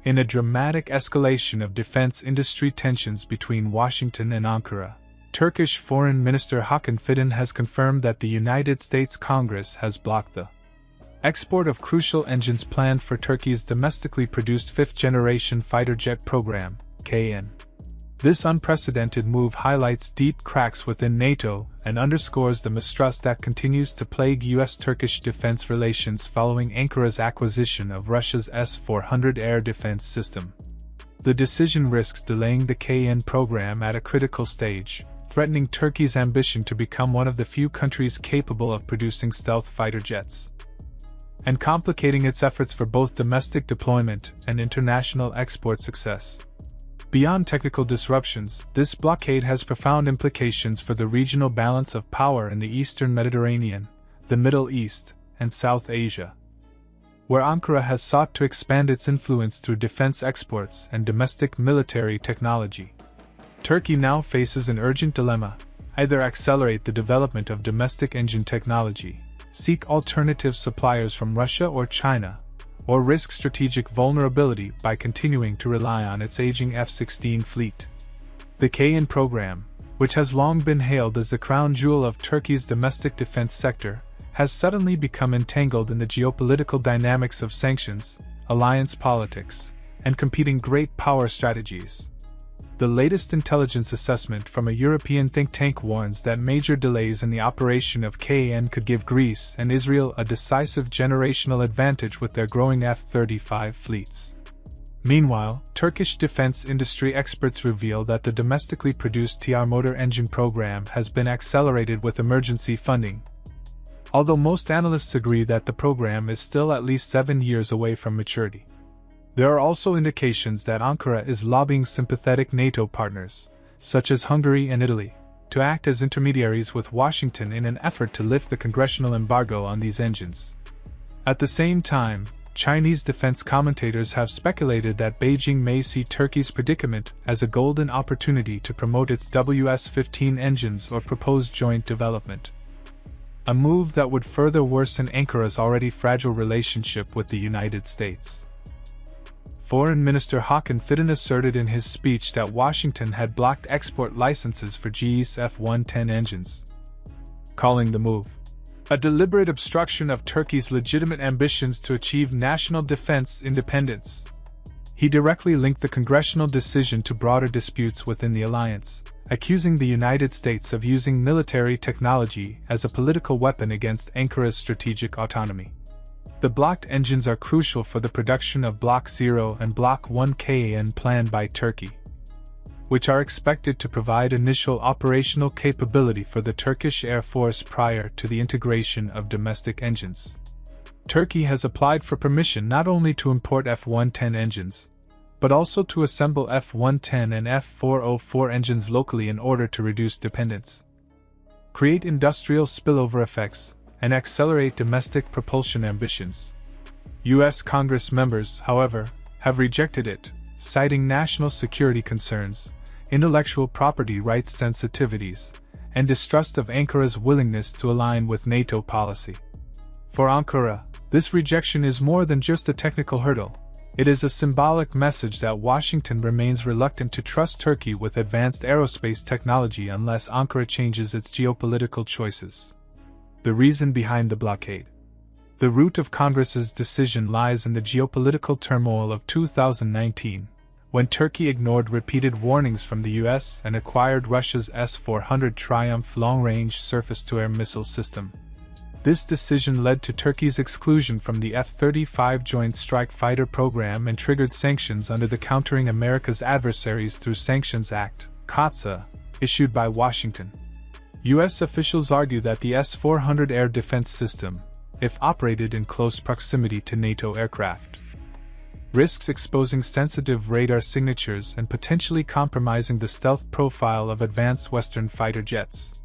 In a dramatic escalation of defense industry tensions between Washington and Ankara, Turkish Foreign Minister Hakan Fidan has confirmed that the United States Congress has blocked the export of crucial engines planned for Turkey's domestically produced fifth-generation fighter jet program, KN. This unprecedented move highlights deep cracks within NATO and underscores the mistrust that continues to plague U.S.-Turkish defense relations following Ankara's acquisition of Russia's S-400 air defense system. The decision risks delaying the KN program at a critical stage, threatening Turkey's ambition to become one of the few countries capable of producing stealth fighter jets, and complicating its efforts for both domestic deployment and international export success. Beyond technical disruptions, this blockade has profound implications for the regional balance of power in the Eastern Mediterranean, the Middle East, and South Asia, where Ankara has sought to expand its influence through defense exports and domestic military technology. Turkey now faces an urgent dilemma: either accelerate the development of domestic engine technology, seek alternative suppliers from Russia or China, or risk strategic vulnerability by continuing to rely on its aging F-16 fleet. The KN program, which has long been hailed as the crown jewel of Turkey's domestic defense sector, has suddenly become entangled in the geopolitical dynamics of sanctions, alliance politics, and competing great power strategies. The latest intelligence assessment from a European think tank warns that major delays in the operation of KN could give Greece and Israel a decisive generational advantage with their growing F-35 fleets. Meanwhile, Turkish defense industry experts reveal that the domestically produced TR motor engine program has been accelerated with emergency funding. Although most analysts agree that the program is still at least 7 years away from maturity, there are also indications that Ankara is lobbying sympathetic NATO partners, such as Hungary and Italy, to act as intermediaries with Washington in an effort to lift the congressional embargo on these engines. At the same time, Chinese defense commentators have speculated that Beijing may see Turkey's predicament as a golden opportunity to promote its WS-15 engines or propose joint development, a move that would further worsen Ankara's already fragile relationship with the United States. Foreign Minister Hakan Fidan asserted in his speech that Washington had blocked export licenses for GE's F-110 engines, calling the move a deliberate obstruction of Turkey's legitimate ambitions to achieve national defense independence. He directly linked the congressional decision to broader disputes within the alliance, accusing the United States of using military technology as a political weapon against Ankara's strategic autonomy. The blocked engines are crucial for the production of Block 0 and Block 1 KN planned by Turkey, which are expected to provide initial operational capability for the Turkish Air Force prior to the integration of domestic engines. Turkey has applied for permission not only to import F-110 engines, but also to assemble F-110 and F-404 engines locally in order to reduce dependence, create industrial spillover effects, and accelerate domestic propulsion ambitions. U.S. Congress members, however, have rejected it, citing national security concerns, intellectual property rights sensitivities, and distrust of Ankara's willingness to align with NATO policy. For Ankara, this rejection is more than just a technical hurdle. It is a symbolic message that Washington remains reluctant to trust Turkey with advanced aerospace technology unless Ankara changes its geopolitical choices. The reason behind the blockade. The root of Congress's decision lies in the geopolitical turmoil of 2019, when Turkey ignored repeated warnings from the US and acquired Russia's S-400 Triumph long-range surface-to-air missile system. This decision led to Turkey's exclusion from the F-35 Joint Strike Fighter program and triggered sanctions under the Countering America's Adversaries Through Sanctions Act, CAATSA, issued by Washington. U.S. officials argue that the S-400 air defense system, if operated in close proximity to NATO aircraft, risks exposing sensitive radar signatures and potentially compromising the stealth profile of advanced Western fighter jets.